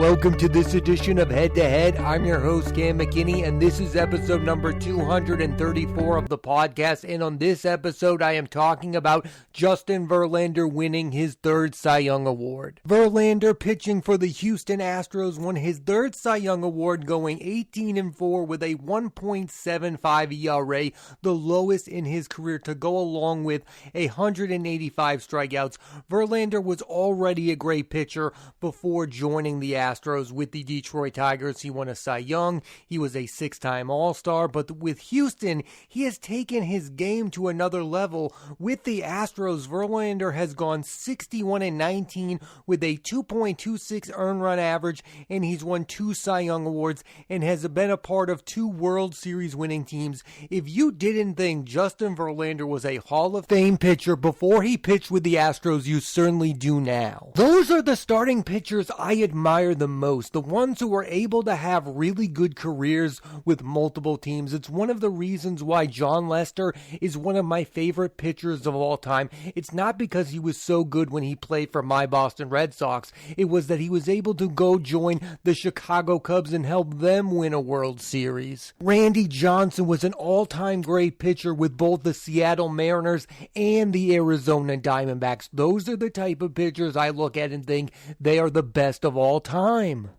Welcome to this edition of Head to Head. I'm your host, Cam McKinney, and this is episode number 234 of the podcast. And on this episode, I am talking about Justin Verlander winning his third Cy Young Award. Verlander, pitching for the Houston Astros, won his third Cy Young Award, going 18-4 with a 1.75 ERA, the lowest in his career, to go along with 185 strikeouts. Verlander was already a great pitcher before joining the Astros with the Detroit Tigers. He won a Cy Young. He was a six-time All-Star. But with Houston, he has taken his game to another level. With the Astros, Verlander has gone 61-19 with a 2.26 earned run average, and he's won 2 Cy Young Awards and has been a part of 2 World Series winning teams. If you didn't think Justin Verlander was a Hall of Fame pitcher before he pitched with the Astros, you certainly do now. Those are the starting pitchers I admire the most, the ones who are able to have really good careers with multiple teams. It's one of the reasons why Jon Lester is one of my favorite pitchers of all time. It's not because he was so good when he played for my Boston Red Sox. It was that he was able to go join the Chicago Cubs and help them win a World Series. Randy Johnson was an all-time great pitcher with both the Seattle Mariners and the Arizona Diamondbacks. Those are the type of pitchers I look at and think they are the best of all time.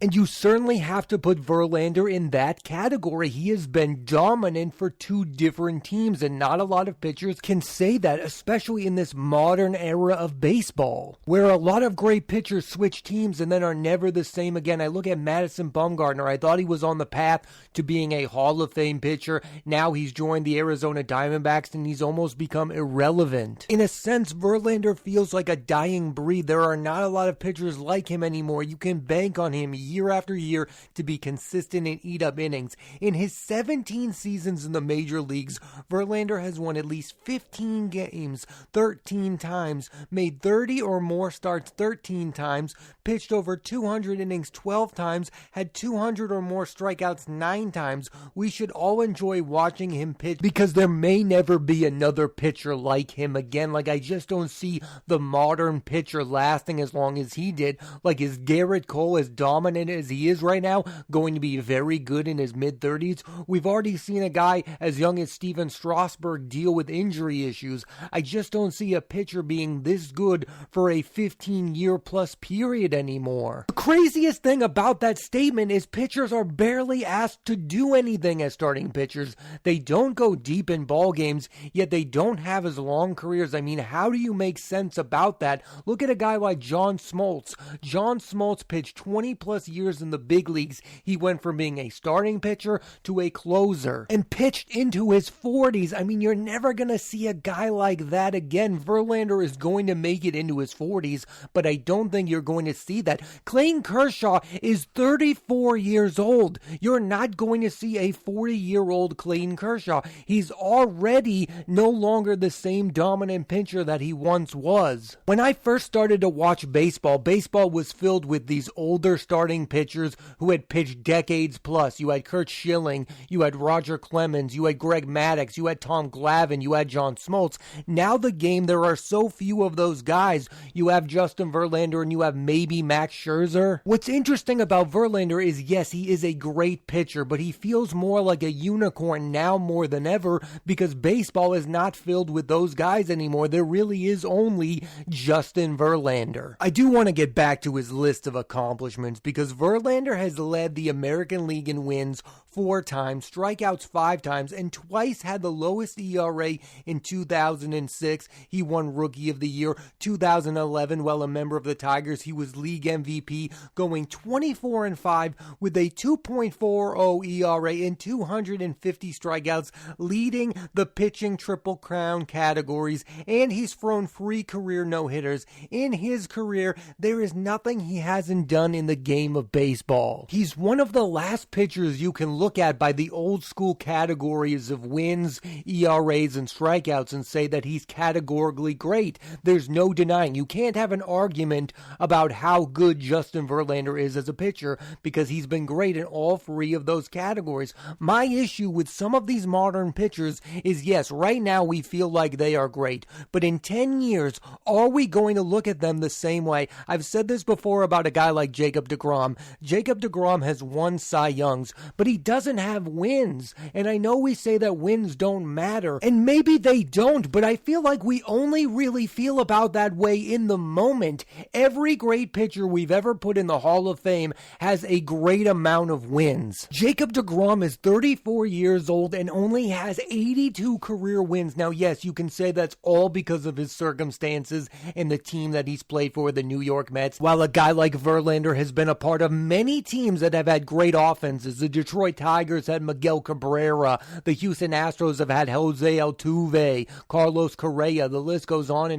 And you certainly have to put Verlander in that category. He has been dominant for 2 different teams, and not a lot of pitchers can say that, especially in this modern era of baseball, where a lot of great pitchers switch teams and then are never the same again. I look at Madison Bumgarner. I thought he was on the path to being a Hall of Fame pitcher. Now he's joined the Arizona Diamondbacks, and he's almost become irrelevant. In a sense, Verlander feels like a dying breed. There are not a lot of pitchers like him anymore. You can bank on him year after year to be consistent and eat up innings. In his 17 seasons in the major leagues, Verlander has won at least 15 games 13 times, made 30 or more starts 13 times, pitched over 200 innings 12 times, had 200 or more strikeouts 9 times. We should all enjoy watching him pitch because there may never be another pitcher like him again. Like, I just don't see the modern pitcher lasting as long as he did. Like, is Garrett Cole as dominant as he is right now going to be very good in his mid-30s? We've already seen a guy as young as Steven Strasburg deal with injury issues. I just don't see a pitcher being this good for a 15-year plus period anymore. The craziest thing about that statement is pitchers are barely asked to do anything as starting pitchers. They don't go deep in ball games, yet they don't have as long careers. I mean, how do you make sense about that? Look at a guy like John Smoltz. John Smoltz pitched 20 plus years in the big leagues. He went from being a starting pitcher to a closer and pitched into his 40s. I mean, you're never going to see a guy like that again. Verlander is going to make it into his 40s, but I don't think you're going to see that. Clayton Kershaw is 34 years old. You're not going to see a 40-year-old Clayton Kershaw. He's already no longer the same dominant pitcher that he once was. When I first started to watch baseball, baseball was filled with these older starting pitchers who had pitched decades plus. You had Curt Schilling, you had Roger Clemens, you had Greg Maddux, you had Tom Glavine, you had John Smoltz. Now the game, there are so few of those guys. You have Justin Verlander and you have maybe Max Scherzer. What's interesting about Verlander is, yes, he is a great pitcher, but he feels more like a unicorn now more than ever because baseball is not filled with those guys anymore. There really is only Justin Verlander. I do want to get back to his list of accomplishments because Verlander has led the American League in wins 4 times, strikeouts 5 times, and twice had the lowest ERA in 2006. He won Rookie of the Year. 2011, while a member of the Tigers, he was league MVP, going 24-5 with a 2.40 ERA and 250 strikeouts, leading the pitching Triple Crown categories, and he's thrown 3 career no-hitters. In his career, there is nothing he hasn't done in the game of baseball. He's one of the last pitchers you can look at by the old school categories of wins, ERAs, and strikeouts and say that he's categorically great. There's no denying. You can't have an argument about how good Justin Verlander is as a pitcher because he's been great in all 3 of those categories. My issue with some of these modern pitchers is, yes, right now we feel like they are great, but in 10 years, are we going to look at them the same way? I've said this before about a guy like Jake Jacob deGrom. Jacob deGrom has won Cy Youngs, but he doesn't have wins. And I know we say that wins don't matter, and maybe they don't, but I feel like we only really feel about that way in the moment. Every great pitcher we've ever put in the Hall of Fame has a great amount of wins. Jacob deGrom is 34 years old and only has 82 career wins. Now, yes, you can say that's all because of his circumstances and the team that he's played for, the New York Mets, while a guy like Verlander has been a part of many teams that have had great offenses. The Detroit Tigers had Miguel Cabrera, the Houston Astros have had Jose Altuve, Carlos Correa, the list goes on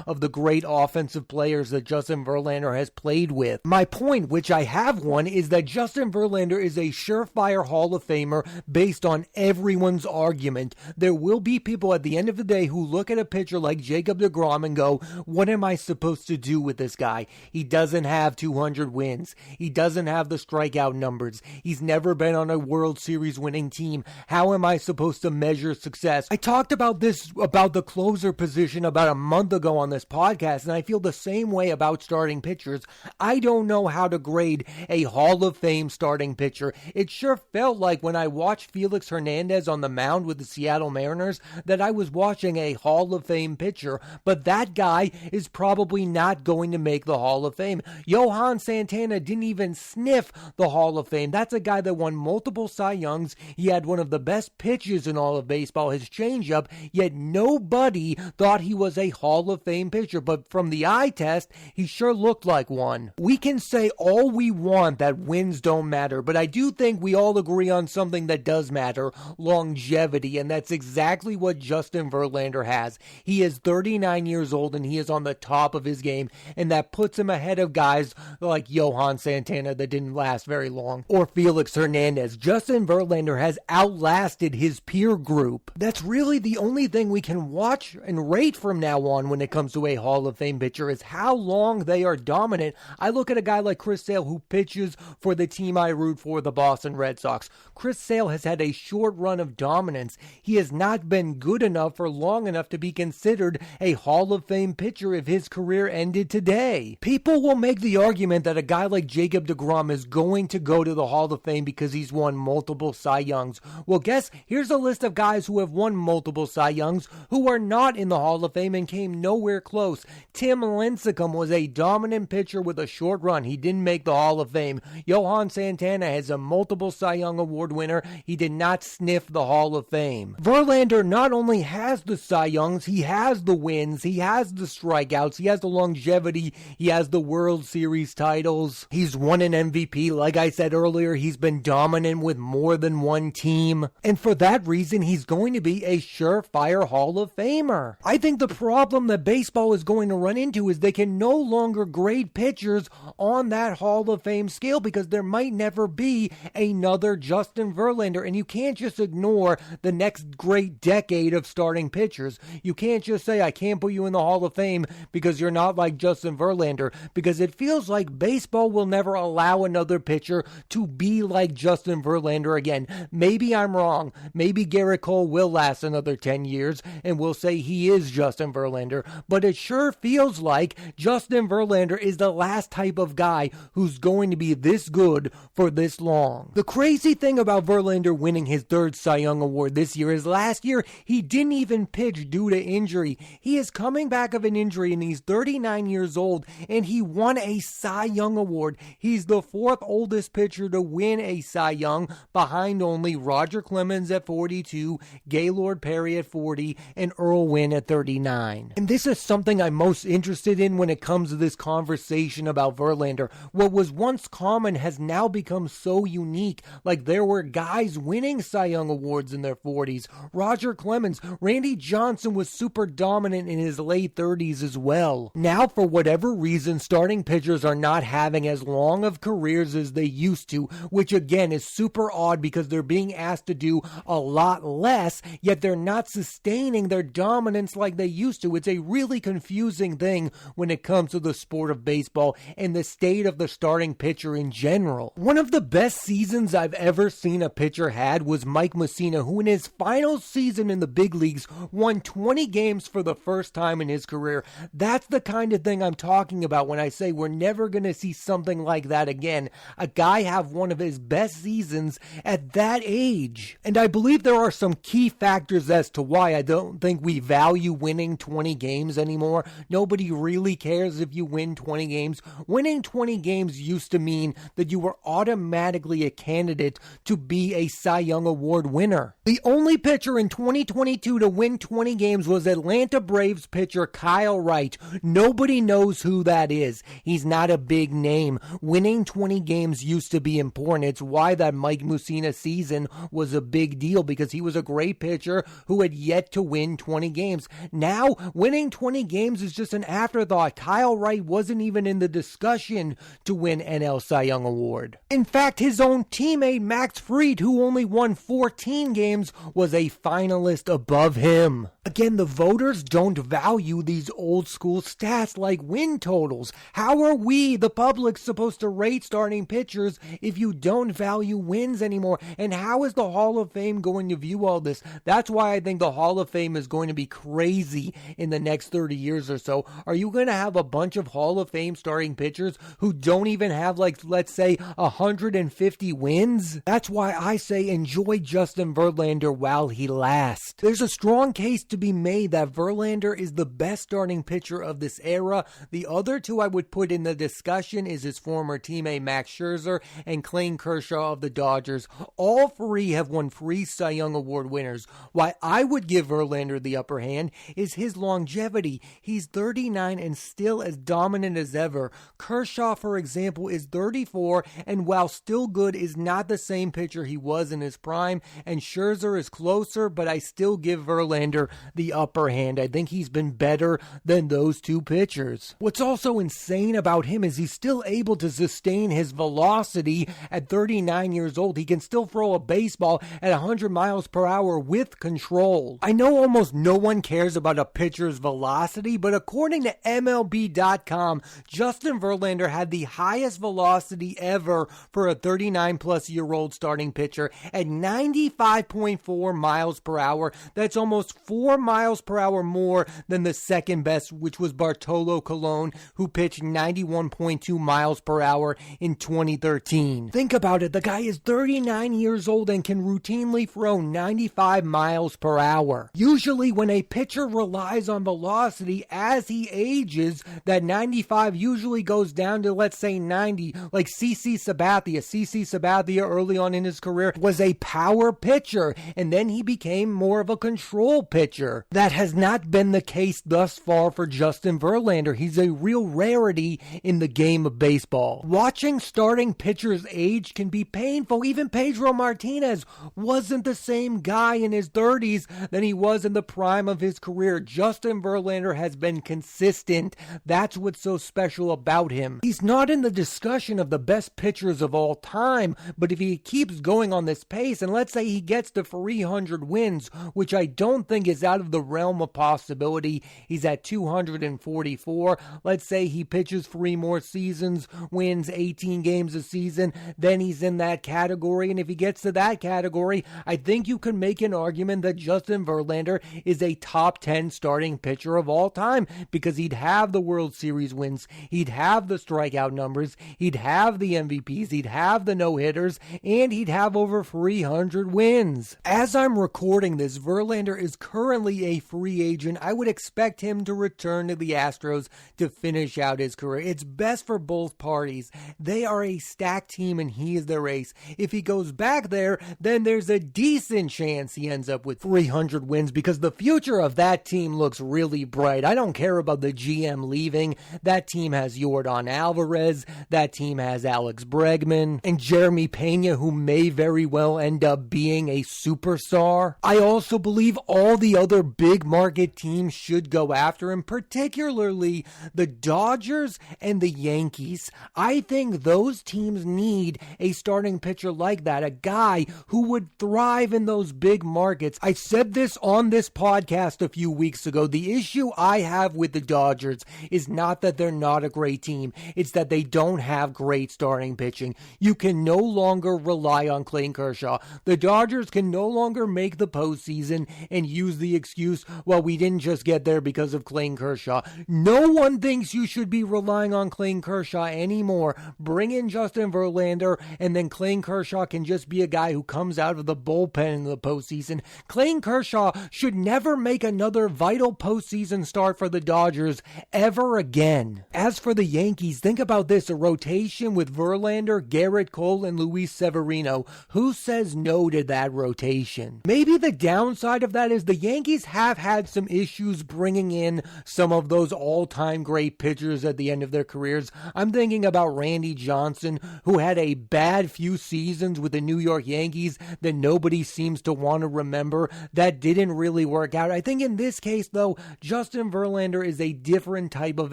of the great offensive players that Justin Verlander has played with. My point, which I have one, is that Justin Verlander is a surefire Hall of Famer based on everyone's argument. There will be people at the end of the day who look at a pitcher like Jacob deGrom and go, what am I supposed to do with this guy? He doesn't have 200 wins. He doesn't have the strikeout numbers. He's never been on a World Series winning team. How am I supposed to measure success? I talked about this, about the closer position about a month ago on this podcast, and I feel the same way about starting pitchers. I don't know how to grade a Hall of Fame starting pitcher. It sure felt like when I watched Felix Hernandez on the mound with the Seattle Mariners that I was watching a Hall of Fame pitcher, but that guy is probably not going to make the Hall of Fame. Johan Santana didn't even sniff the Hall of Fame. That's a guy that won multiple Cy Youngs. He had one of the best pitches in all of baseball, his changeup, yet nobody thought he was a Hall of Fame pitcher, but from the eye test, he sure looked like one. We can say all we want that wins don't matter, but I do think we all agree on something that does matter, longevity, and that's exactly what Justin Verlander has. He is 39 years old and he is on the top of his game, and that puts him ahead of guys like Johan Santana that didn't last very long, or Felix Hernandez. Justin Verlander has outlasted his peer group. That's really the only thing we can watch and rate from now on when it comes to a Hall of Fame pitcher, is how long they are dominant. I look at a guy like Chris Sale, who pitches for the team I root for, the Boston Red Sox. Chris Sale has had a short run of dominance. He has not been good enough for long enough to be considered a Hall of Fame pitcher if his career ended today. People will make the argument that a guy like Jacob deGrom is going to go to the Hall of Fame because he's won multiple Cy Youngs. Well, here's a list of guys who have won multiple Cy Youngs who are not in the Hall of Fame and came nowhere close. Tim Lincecum was a dominant pitcher with a short run. He didn't make the Hall of Fame. Johan Santana is a multiple Cy Young Award winner. He did not sniff the Hall of Fame. Verlander not only has the Cy Youngs, he has the wins, he has the strikeouts, he has the longevity, he has the World Series titles. He's won an MVP. Like I said earlier, he's been dominant with more than one team. And for that reason, he's going to be a surefire Hall of Famer. I think the problem that baseball is going to run into is they can no longer grade pitchers on that Hall of Fame scale because there might never be another Justin Verlander, and you can't just ignore the next great decade of starting pitchers. You can't just say, I can't put you in the Hall of Fame because you're not like Justin Verlander, because it feels like baseball will never allow another pitcher to be like Justin Verlander again. Maybe I'm wrong. Maybe Garrett Cole will last another 10 years and we'll say he is Justin Verlander, but it sure feels like Justin Verlander is the last type of guy who's going to be this good for this long. The crazy thing about Verlander winning his third Cy Young Award this year is last year he didn't even pitch due to injury. He is coming back of an injury and he's 39 years old and he won a Cy Young Award. He's the fourth oldest pitcher to win a Cy Young, behind only Roger Clemens at 42, Gaylord Perry at 40, and Earl Wynn at 39. And this is something I'm most interested in when it comes to this conversation about Verlander. What was once common has now become so unique. Like, there were guys winning Cy Young Awards in their 40s. Roger Clemens, Randy Johnson was super dominant in his late 30s as well. Now, for whatever reason, starting pitchers are not having as long of careers as they used to, which again is super odd because they're being asked to do a lot less, yet they're not sustaining their dominance like they used to. It's a really confusing thing when it comes to the sport of baseball and the state of the starting pitcher in general. One of the best seasons I've ever seen a pitcher had was Mike Mussina, who in his final season in the big leagues won 20 games for the first time in his career. That's the kind of thing I'm talking about when I say we're never going to see see something like that again. A guy have one of his best seasons at that age. And I believe there are some key factors as to why I don't think we value winning 20 games anymore. Nobody really cares if you win 20 games. Winning 20 games used to mean that you were automatically a candidate to be a Cy Young Award winner. The only pitcher in 2022 to win 20 games was Atlanta Braves pitcher Kyle Wright. Nobody knows who that is. He's not a big name. Winning 20 games used to be important. It's why that Mike Mussina season was a big deal, because he was a great pitcher who had yet to win 20 games. Now, winning 20 games is just an afterthought. Kyle Wright wasn't even in the discussion to win NL Cy Young Award. In fact, his own teammate Max Fried, who only won 14 games, was a finalist above him. Again, the voters don't value these old school stats like win totals. How are we, the public, supposed to rate starting pitchers if you don't value wins anymore? And how is the Hall of Fame going to view all this? That's why I think the Hall of Fame is going to be crazy in the next 30 years or so. Are you going to have a bunch of Hall of Fame starting pitchers who don't even have, like, let's say 150 wins? That's why I say enjoy Justin Verlander while he lasts. There's a strong case to be made that Verlander is the best starting pitcher of this era. The other two I would put in the discussion is his former teammate Max Scherzer and Clayton Kershaw of the Dodgers. All three have won 3 Cy Young Award winners. Why I would give Verlander the upper hand is his longevity. He's 39 and still as dominant as ever. Kershaw, for example, is 34 and while still good is not the same pitcher he was in his prime, and Scherzer is closer, but I still give Verlander the upper hand. I think he's been better than those two pitchers. What's also insane about him is he's still able to sustain his velocity at 39 years old. He can still throw a baseball at 100 miles per hour with control. I know almost no one cares about a pitcher's velocity, but according to MLB.com, Justin Verlander had the highest velocity ever for a 39-plus-year-old starting pitcher at 95.4 miles per hour. That's almost 4 miles per hour more than the second best, which was Bartolo Colon, who pitched 91.2 miles per hour in 2013. Think about it. The guy is 39 years old and can routinely throw 95 miles per hour. Usually when a pitcher relies on velocity as he ages, that 95 usually goes down to, let's say, 90, like CC Sabathia. CC Sabathia early on in his career was a power pitcher, and then he became more of a control pitcher. That has not been the case thus far for Justin Verlander. He's a real rarity in the game of baseball. Watching starting pitchers age can be painful. Even Pedro Martinez wasn't the same guy in his 30s than he was in the prime of his career. Justin Verlander has been consistent. That's what's so special about him. He's not in the discussion of the best pitchers of all time, but if he keeps going on this pace, and let's say he gets to 300 wins, which I don't think is out of the realm of possibility. He's at 244. Let's say he pitches 3 more seasons, wins 18 games a season, then he's in that category. And if he gets to that category, I think you can make an argument that Justin Verlander is a top 10 starting pitcher of all time, because he'd have the World Series wins, he'd have the strikeout numbers, he'd have the MVPs, he'd have the no-hitters, and he'd have over 300 wins. As I'm recording this, Verlander is currently a free agent. I would expect him to return to the Astros to finish out his career. It's best for both parties. They are a stacked team and he is their ace. If he goes back there, then there's a decent chance he ends up with 300 wins, because the future of that team looks really bright. I don't care about the GM leaving. That team has Yordan Alvarez. That team has Alex Bregman and Jeremy Pena, who may very well end up being a superstar. I also believe all the other big market teams should go after him, particularly the Dodgers and the Yankees. I think those teams need a starting pitcher like that, a guy who would thrive in those big markets. I said this on this podcast a few weeks ago. The issue I have with the Dodgers is not that they're not a great team. It's that they don't have great starting pitching. You can no longer rely on Clayton Kershaw. The Dodgers can no longer make the postseason and use the excuse, well, we didn't just get there because of Clayton Kershaw. No one thinks you should be relying on Clayton Kershaw Kershaw anymore. Bring in Justin Verlander, and then Clayton Kershaw can just be a guy who comes out of the bullpen in the postseason. Clayton Kershaw should never make another vital postseason start for the Dodgers ever again. As for the Yankees, think about this, a rotation with Verlander, Garrett Cole, and Luis Severino. Who says no to that rotation? Maybe the downside of that is the Yankees have had some issues bringing in some of those all-time great pitchers at the end of their careers. I'm thinking about Randy Johnson, who had a bad few seasons with the New York Yankees that nobody seems to want to remember. That didn't really work out. I think in this case, though, Justin Verlander is a different type of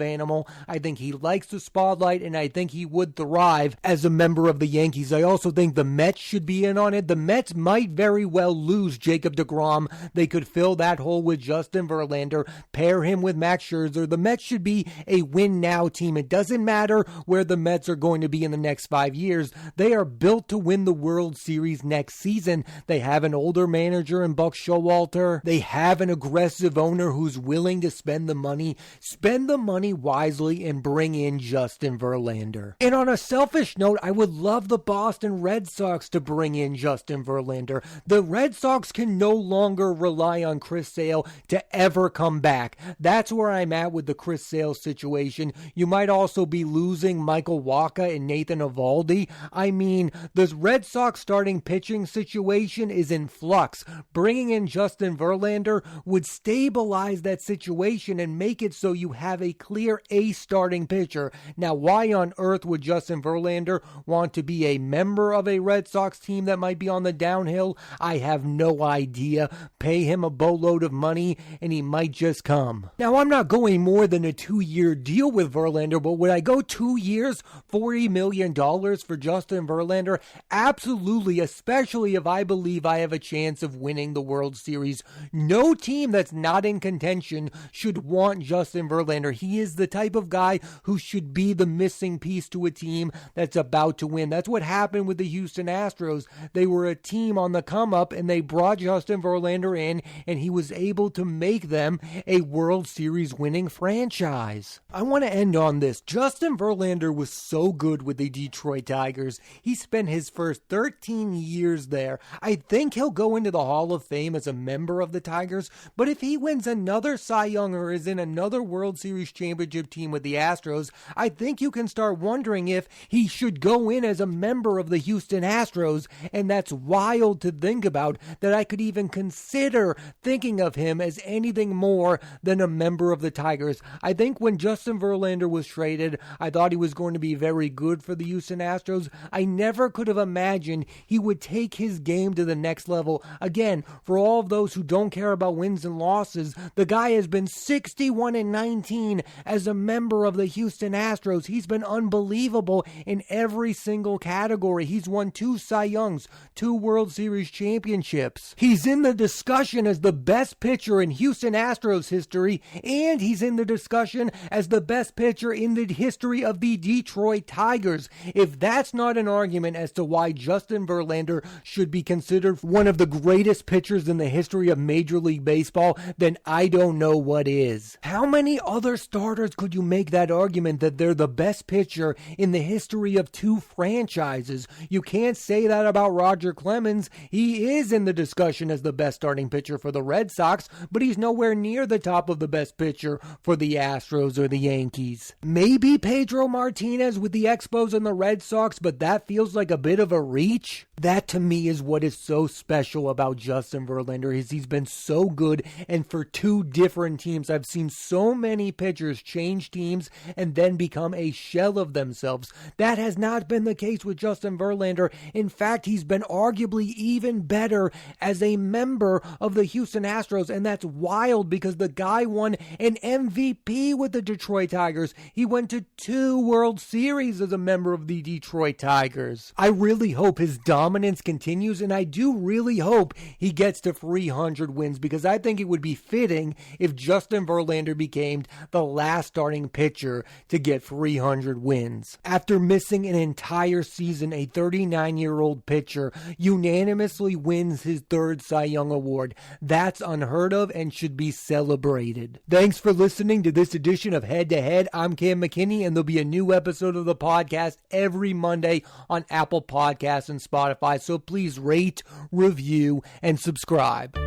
animal. I think he likes the spotlight, and I think he would thrive as a member of the Yankees. I also think the Mets should be in on it. The Mets might very well lose Jacob deGrom. They could fill that hole with Justin Verlander, pair him with Max Scherzer. The Mets should be a win-now team. It doesn't matter where the Mets are going to be in the next 5 years. They are built to win the World Series next season. They have an older manager in Buck Showalter. They have an aggressive owner who's willing to spend the money. Spend the money wisely and bring in Justin Verlander. And on a selfish note, I would love the Boston Red Sox to bring in Justin Verlander. The Red Sox can no longer rely on Chris Sale to ever come back. That's where I'm at with the Chris Sale situation. You might also be losing Michael Wacha and Nathan Eovaldi. I mean, the Red Sox starting pitching situation is in flux. Bringing in Justin Verlander would stabilize that situation and make it so you have a clear ace starting pitcher. Now, why on earth would Justin Verlander want to be a member of a Red Sox team that might be on the downhill? I have no idea. Pay him a boatload of money and he might just come. Now, I'm not going more than a 2-year deal with Verlander, but would I go 2 years, $40 million for Justin Verlander? Absolutely, especially if I believe I have a chance of winning the World Series. No team that's not in contention should want Justin Verlander. He is the type of guy who should be the missing piece to a team that's about to win. That's what happened with the Houston Astros. They were a team on the come up and they brought Justin Verlander in and he was able to make them a World Series winning franchise. I want to end on this. Justin Verlander was so good with the Detroit Tigers. He spent his first 13 years there. I think he'll go into the Hall of Fame as a member of the Tigers, but if he wins another Cy Young or is in another World Series championship team with the Astros, I think you can start wondering if he should go in as a member of the Houston Astros, and that's wild to think about, that I could even consider thinking of him as anything more than a member of the Tigers. I think when Justin Verlander was traded, I thought he was going to be very good for the Houston Astros. I never could have imagined he would take his game to the next level. Again, for all of those who don't care about wins and losses, the guy has been 61-19 as a member of the Houston Astros. He's been unbelievable in every single category. He's won 2 Cy Youngs, 2 World Series championships. He's in the discussion as the best pitcher in Houston Astros history, and he's in the discussion as the best pitcher in the history of the Detroit Tigers. If that's not an argument as to why Justin Verlander should be considered one of the greatest pitchers in the history of Major League Baseball, then I don't know what is. How many other starters could you make that argument that they're the best pitcher in the history of 2 franchises? You can't say that about Roger Clemens. He is in the discussion as the best starting pitcher for the Red Sox, but he's nowhere near the top of the best pitcher for the Astros or the Yankees. Maybe Pedro Martinez with the Expos and the Red Sox, but that feels like a bit of a reach. That to me is what is so special about Justin Verlander, is he's been so good, and for 2 different teams. I've seen so many pitchers change teams and then become a shell of themselves. That has not been the case with Justin Verlander. In fact, he's been arguably even better as a member of the Houston Astros, and that's wild because the guy won an MVP with the Detroit Tigers. He went to 2 World Series as a member of the Detroit Tigers. I really hope his dominance continues, and I do really hope he gets to 300 wins, because I think it would be fitting if Justin Verlander became the last starting pitcher to get 300 wins. After missing an entire season, a 39-year-old pitcher unanimously wins his 3rd Cy Young Award. That's unheard of and should be celebrated. Thanks for listening to this edition of Head to Head. I'm Cam McKinney, and there'll be a new episode of the podcast every Monday on Apple Podcasts and Spotify. So please rate, review, and subscribe.